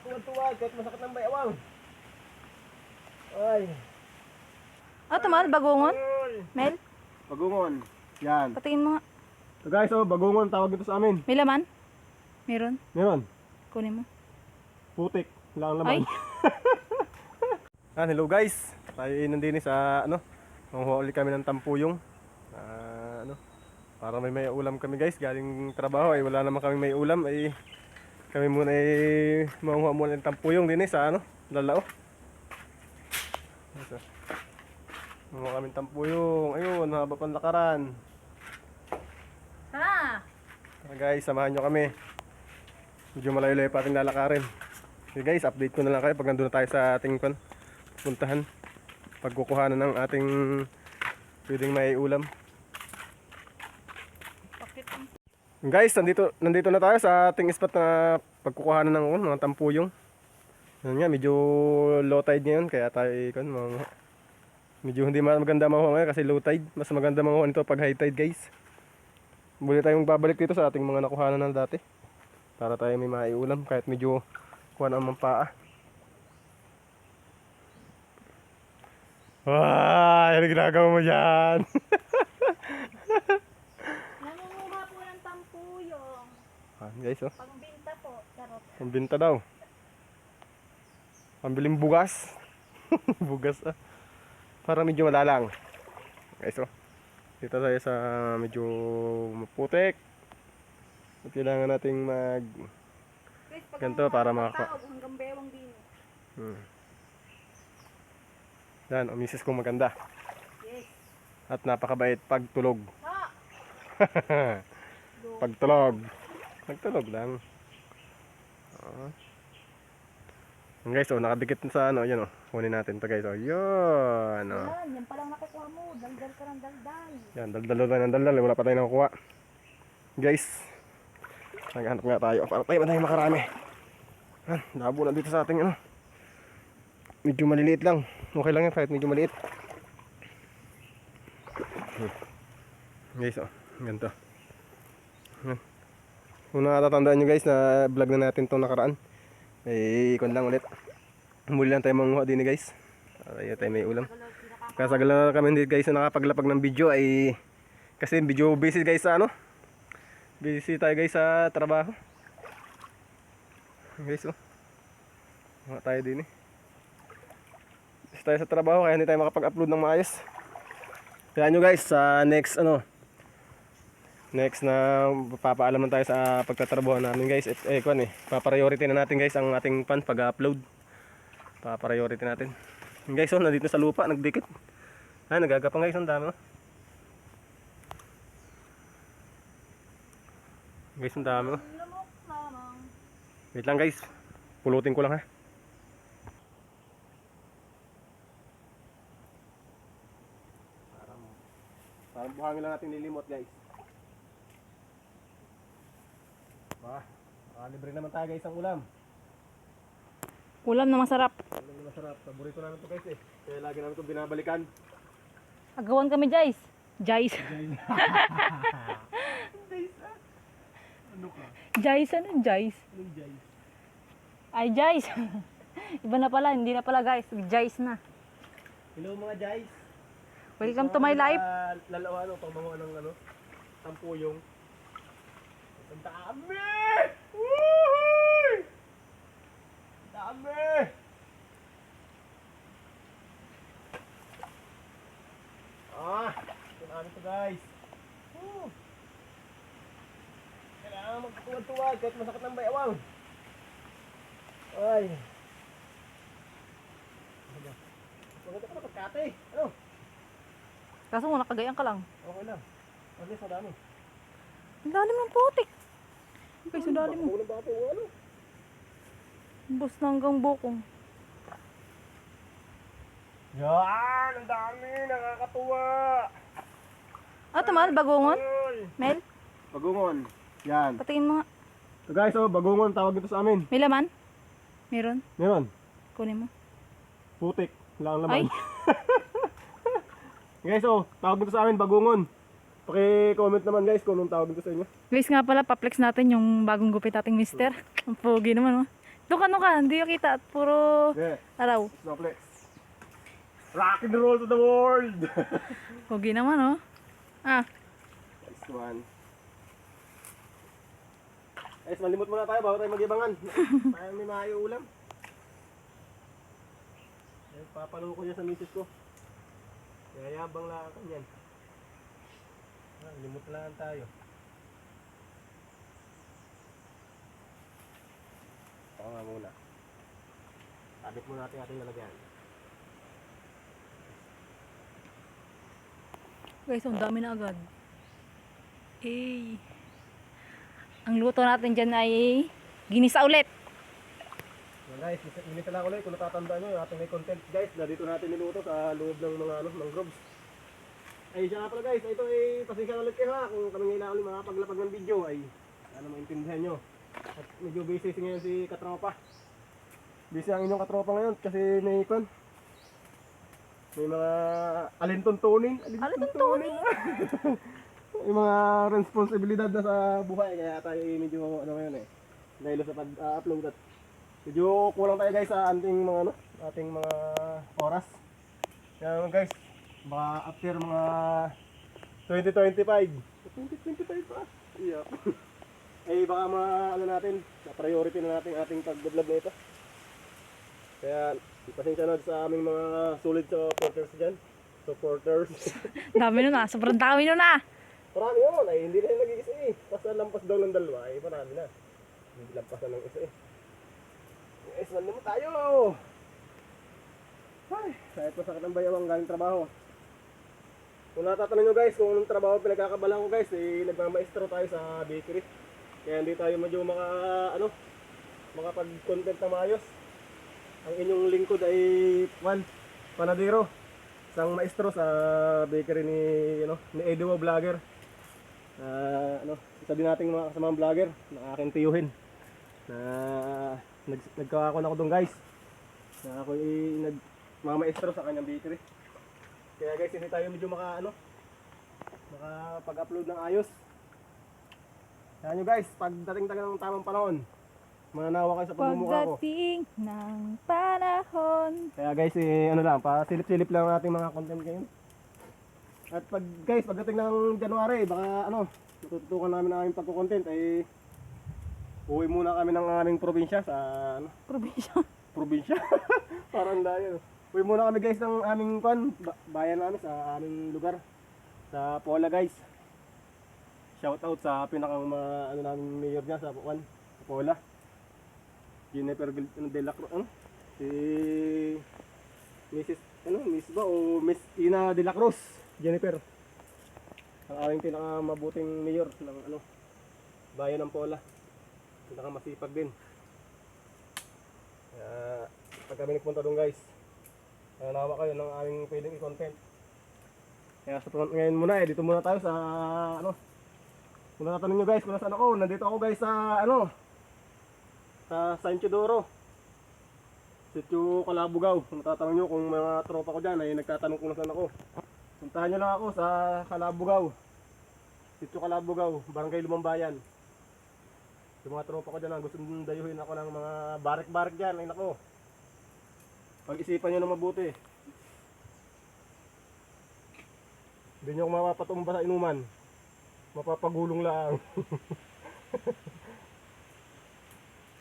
magtuwad-tuwad kahit masakit ng bayawang. Ay. Ah, tumal, bagungon? Mel, Bagungon. Yan. patingin mo nga. So guys, bagungon tawag ito sa amin. May laman? Meron? Meron. Kunin mo. Putik. Lang Ay, laman. Hello guys. Tayo nandini sa manghuli kami ng tampuyong. Para may ulam kami guys. Galing trabaho ay wala naman kami may ulam ay kami muna ay manguha muna ng tampuyong din sa Lalao. Manguha kami ng tampuyong. Ayun, haba pang lakaran. tara! Guys, samahan nyo kami. Medyo malayo-layo pa ating lalakarin. Okay guys, update ko na lang kayo pag nandun na tayo sa ating puntahan. Pagkukuhanan ng ating pwedeng may ulam. Guys, nandito na tayo sa ating spot na pagkukuhanan ng mga tampuyong. Yan nga, medyo low tide ngayon kaya tayo medyo hindi maganda makuha ngayon kasi low tide. Mas maganda makuha nito pag high tide guys. Muli tayong babalik dito sa ating mga nakuhanan na dati para tayo may maiulam kahit medyo kuha na ang paa. Wow, ano ginagawa mo dyan? Nangunguha po ng tampuyong. Guys, Pangbinta po. Charot. pambinta daw. Pambiling bugas. Bugas para medyo malalang. Guys, dito tayo sa medyo maputik. At kailangan nating ganito para makaka... Hanggang bewang din. Yan, ang misis kong maganda. Yes. At napakabait pagtulog. Ha! Pagtulog. Nagtulog lang. Guys, nakadikit sa yan kunin natin to guys. Yun. Yan palang nakukuha mo. Daldal ka ng daldal. Yan, daldal tayo ng daldal. Wala pa tayo nakukuha. Guys, naghanap nga tayo. Para tayo ba tayo makarami. Labo na dito sa ating medyo maliliit lang. Okay lang yan kahit medyo maliit. Guys, ganito. Kung natatandaan nyo guys na vlog na natin itong nakaraan, ay ikon lang ulit. Muli lang tayo manguha din guys. Para tayo may ulam. Kasagal na kami hindi guys na nakapaglapag ng video ay kasi video busy guys sa busy tayo guys sa trabaho. Guys, mga tayo din busy tayo sa trabaho kaya hindi tayo makapag-upload ng maayos. Kaya nyo guys sa next next na papaalaman tayo sa pagtatrabaho namin guys. Pa-priority na natin guys ang ating pag-upload. Pa-priority natin. Guys, nandito sa lupa, nagdikit. Nagagapang guys, ang dami. Guys, ang dami. Wait lang guys. Pulutin ko lang ha. Parang buhangin lang natin nilimot guys. Libre naman tayo guys ang ulam. Ulam na masarap. Ulam na masarap. Paborito namin ito guys Kaya lagi namin ito binabalikan. Agawan kami, Jace. Jace. Ano ka? Jace, ano? Jace. Anong Jace? Ay, Jace. Iba na pala, hindi na pala guys. Jace na. Hello mga Jace. Welcome to my life. Lalawa pagmanguha ng tampuyong. Ang dami! Woohoo! Dami! Ito ito guys. Kailangan magtuwad-tuwad kahit masakit ng bayawang. Ay. Maganda ka na pagkate. Ano? Kaso mo, nakagayan ka lang. Okay lang. Kasi sa dami. Ang lalim ng putik. Okay, sa lalim mo. Ulam ba ito? Ano? Bus na hanggang bukong. Yan! Ang dami! Nakakatuwa! Ah, tumal, bagungon? Mel, Bagungon. Yan. patingin mo nga. So guys, bagungon tawag ito sa amin. May laman? Meron? Meron. Kunin mo. Putik. Lang Ay, laman. Guys, tawag nito sa amin, bagungon. Paki-comment naman guys kung anong tawag nito sa inyo. guys nga pala, paplex natin yung bagong gupit ating mister. Ang pogi naman, oh. Doon ka, hindi yung kita. Puro Yeah, araw. snowflakes. Rock and roll to the world! Pogi naman, oh. Ah, Nice one. Guys, malimot muna tayo bago tayo mag-ibangan. Tayo may maayo ulam. Papalo ko yan sa misis ko. Kaya yabang lang ako yan. Limot lang tayo. Oo nga muna. Tabit muna natin ating lalagyan. guys, ang dami na agad. Eh. Ang luto natin dyan ay ginisa ulit. Yan guys, inita lang ulit kung natatandaan nyo yung ating may content guys na dito natin niluto sa loob ng mga mangroves. Ay siya nga pala guys, ito ay pasensya ulit kayo ha kung kami ngayon ulit makapaglapag ng video ay ano maintindihan nyo. At medyo busy ngayon si katropa. Busy ang inyong katropa ngayon kasi may ikon. May mga alintuntunin. May mga responsibilidad na sa buhay kaya tayo medyo ano ngayon dahil sa pag-upload at medyo kulang tayo guys sa ating mga ating mga oras. Kaya guys, baka after mga 2025 pa. Yeah. Ay baka mga ano natin, priority na natin ating pag-vlog na ito. Kaya pasensya na sa aming mga sulit supporters dyan. Supporters. Dami nun ah. Sobrang dami nun ah. Marami yun, ay hindi na yung nag-iisa Basta lampas daw ng dalawa, ay marami na. Hindi lampas na ng isa Guys, nandun mo tayo! Ay, kahit masakit ang bayawang galing trabaho. Kung natatanong nyo guys, kung anong trabaho pinagkakabalan ko guys, nagmamaestro tayo sa bakery. Kaya hindi tayo medyo makapag-content na maayos. Ang inyong lingkod ay Juan Panadero, isang maestro sa bakery ni Edo Vlogger. Isa din nating mga kasamang vlogger na aking tiyuhin. Nagkakakon ako doon guys. Na ako nagmamaestro sa kanyang bakery. Kaya guys, hindi tayo medyo makapag-upload ng ayos. Kaya nyo guys, pagdating tayo ng tamang panahon, mananawa kayo sa pagmumukha ko. Pagdating ng panahon. Kaya guys, pasilip-silip lang natin mga content ngayon. At pagdating ng January, baka natututukan namin ang aming pagko-content ay uwi muna kami ng aming probinsya sa probinsya. Parang layo. Uwi muna kami guys ng aming bayan namin sa aming lugar sa Pola guys. Shout out sa pinakang naming mayor niya sa Pola. Jennifer de la Cruz, si Mrs. Miss ba o Miss Ina de la Cruz, Jennifer. Ang aming pinakamabuting mayor ng bayan ng Pola. Pinakamasipag din. Kaya pag kami nagpunta doon guys, nawa kayo ng aming pwedeng i-content. Kaya sa ngayon muna dito muna tayo sa kung natatanong nyo guys kung nasaan ako, nandito ako guys sa sa San Isidoro, Sitio Calabugao. Kung natatanong nyo kung mga tropa ko dyan ay nagtatanong kung nasaan ako, puntahan nyo lang ako sa Calabugao, Sitio Calabugao, Barangay Lumambayan. Yung mga tropa ko dyan ang gusto dayuhin ako ng mga barik-barik dyan, ay nako, pag-isipan nyo na mabuti. Hindi nyo mapapatumba sa inuman, mapapagulong lang.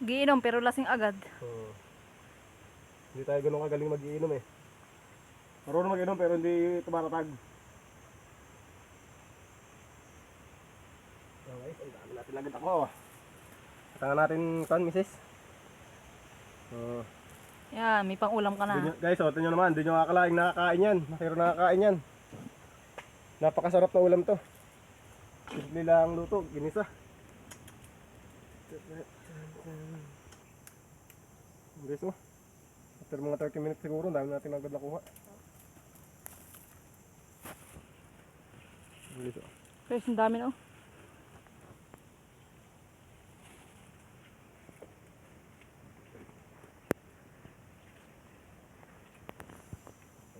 Giinom pero lasing agad. Hindi tayo ganun kagaling mag-iinom Marunong mag-inom pero hindi tumatatag. Okay, ang dami natin agad ako. Patangan natin misis. Yan, may pang-ulam ka na. Guys, ito nyo naman, hindi nyo kakalaing nakakain yan. Masiro nakakain yan. Napakasarap na ulam to. Simple lang luto, ginisa. Guys, after mga 30 minutes siguro, dami natin agad nakuha. Guys, Guys, ang dami na oh.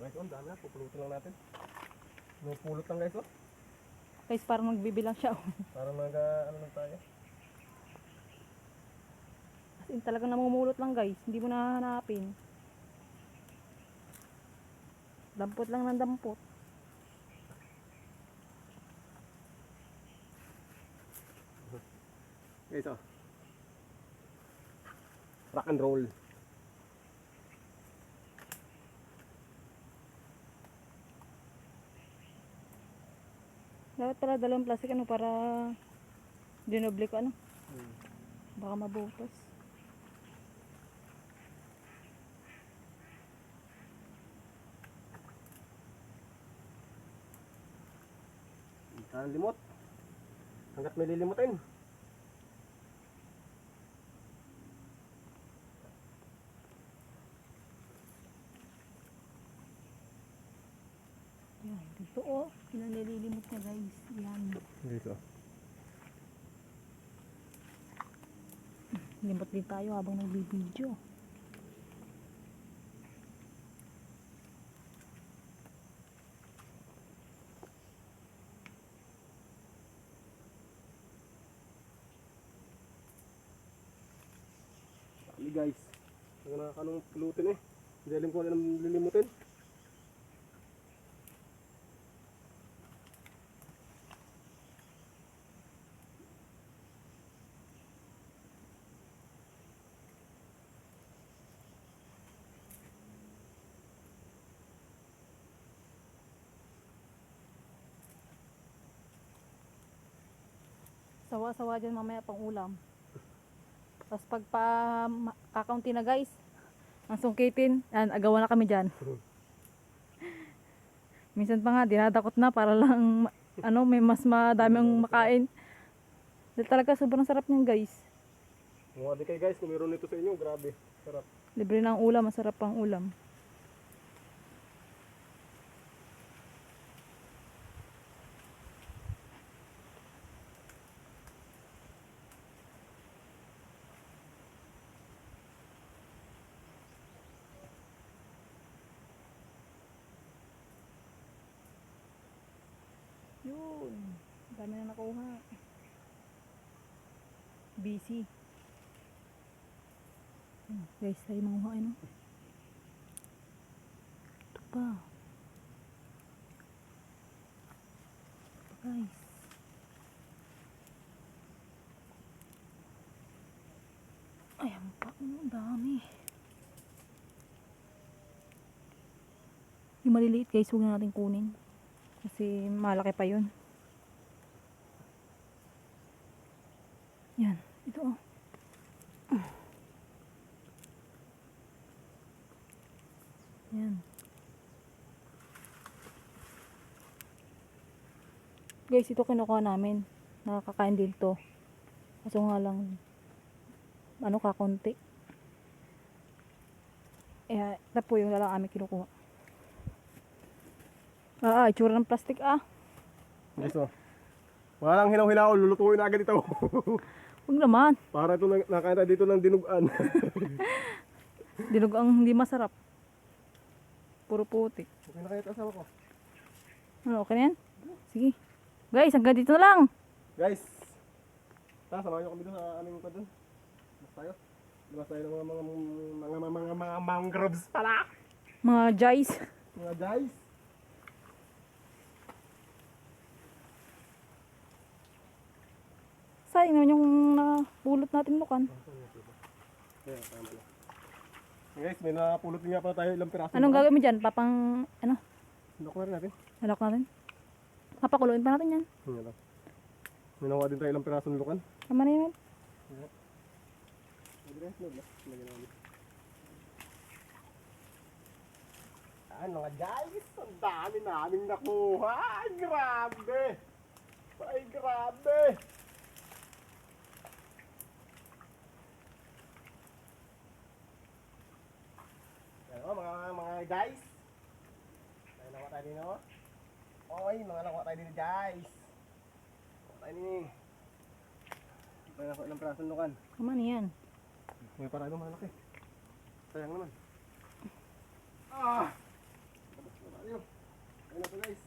Guys, ang dami na, pupulutin lang natin. May pulot lang guys, Guys, parang nagbibilang siya oh. Parang lang tayo. As in. Talagang namumulot lang guys. Hindi mo nahanapin. Dampot lang ng dampot. Guys, oh. Rock and roll. Dapat pala dalawang plastic ano para dinoble ko ano. Baka mabutas. Ang limot. Hanggat may lilimutin. Yan, dito oh. Pinalililimot na guys. Yan. Dito. Limot din tayo habang nagbibideo. Dami guys. Ang nakakanong pulutin eh. Hindi alam ko alam lilimutin. Sawa-sawa dyan mamaya pang ulam. Tapos pag kakaunti na guys, ang sungkitin, yan, agawan na kami dyan. Minsan pa nga, dinadakot na para lang, ano, may mas madami ang makain. Dahil talaga sobrang sarap niyan guys. Mga di kayo guys, kung meron nito sa inyo, grabe. Sarap. Libre ng ulam, masarap pang ulam. Yun. Dami na nakuha. Busy. Guys, tayo manguha no? Ito pa. Ito pa guys. Ayan pa. Ang dami. Yung maliliit guys, huwag na natin kunin. Kasi malaki pa yun. Yan. Ito oh. Yan. Guys, ito kinukuha namin. Nakakain din to. Kaso nga lang, ano kakunti. Eh, ito po yung lalang aming kinukuha. Itsura ng plastic ah. Guys, oh. Walang hilaw-hilaw, lulutuin na agad ito. Huwag naman. Para ito nakain tayo dito ng dinugan. Dinog ang hindi masarap. Puro putik. Okay na kayo ito asawa ko. Ano, okay na yan? Sige. Guys, hanggang dito na lang. Guys, samahan nyo kami doon sa aming pa doon. Mas tayo. Labas tayo ng mga mangroves pala. Mga jays. Mga guys. Sayang naman yung napulot natin lukan. Ayan, tama na. Guys, may napulot nga pala tayo ilang piraso. Anong gagawin mo dyan? Papang, ano? Lock na rin natin. Halak natin? Papakuluin pa natin yan. Yan lang. May nakuha din tayo ilang piraso ng lukan. Tama na yun. Ayan mga guys, ang dami naming nakuha. Ay, grabe. Ay, grabe. Yan o, mga guys. May nakuha tayo din o. Oy, mga nakuha tayo din guys. Nakuha tayo din. May nakuha ilang piraso ng lukan. Tama na yan. May para ito malaki. Sayang naman. Ah! Labas na tayo. Ayun na po guys.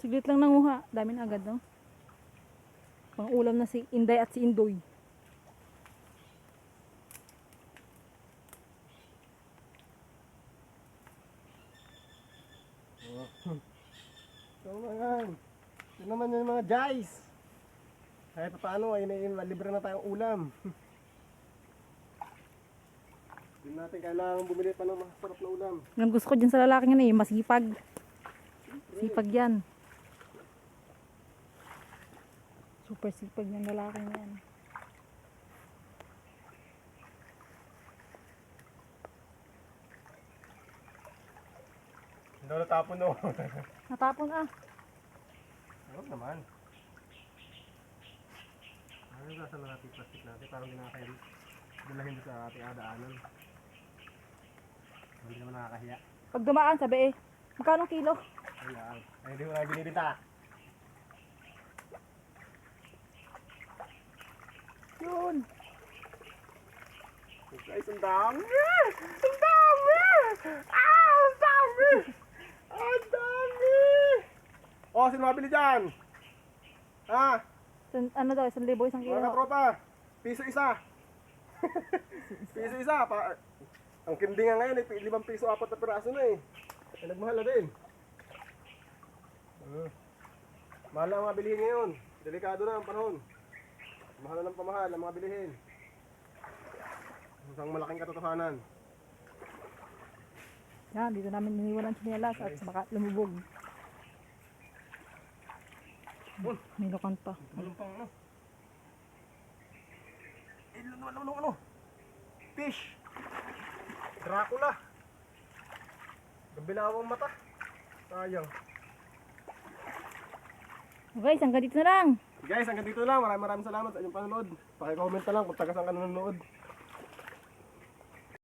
Siglit lang nanguha. Dami na agad, no? Pang ulam na si Inday at si Indoy. So mga, yun naman yung mga guys. Kahit paano ay libre na tayong ulam. Hindi natin kailangan bumili pa ng masarap na ulam. Yung gusto ko dyan sa lalaking yan eh, masipag. Sipag yan. Super sipag ng lalaking yan. Hindi na tapon no. Natapon ah. Ano naman? Ano yung gasa na natin plastic natin? Parang hindi nakakaya dalahin sa ating adaanan. Hindi naman nakakahiya. Pag dumaan, sabi eh, magkano kilo? Ayan. Ay, hindi mo na binibinta. Yun. Guys, ang dami! Ang dami! Ah! Ang dami! Ang dami! Oh, sino mabili dyan? Ah, Ano daw, 1,000, 1 mga kilo. katropa, piso isa. Piso isa. Ang kinding nga ngayon, 5 piso, 4 na piraso na eh. Ay, nagmahal na din. Mahal na ang mga bilihin ngayon. Delikado na ang panahon. Mahal na ng pamahal ang mga bilihin. Isang malaking katotohanan. Yan, dito namin iniwan ang tsinelas at baka lumubog. Nilokan pa. Walang pang ano. Ano? Fish. Dracula. Gabilawang mata. Sayang. Okay, hanggang dito na lang. Guys, hanggang dito lang. Maraming salamat sa inyong panonood. Paki-comment na lang kung taga saan ka nanonood.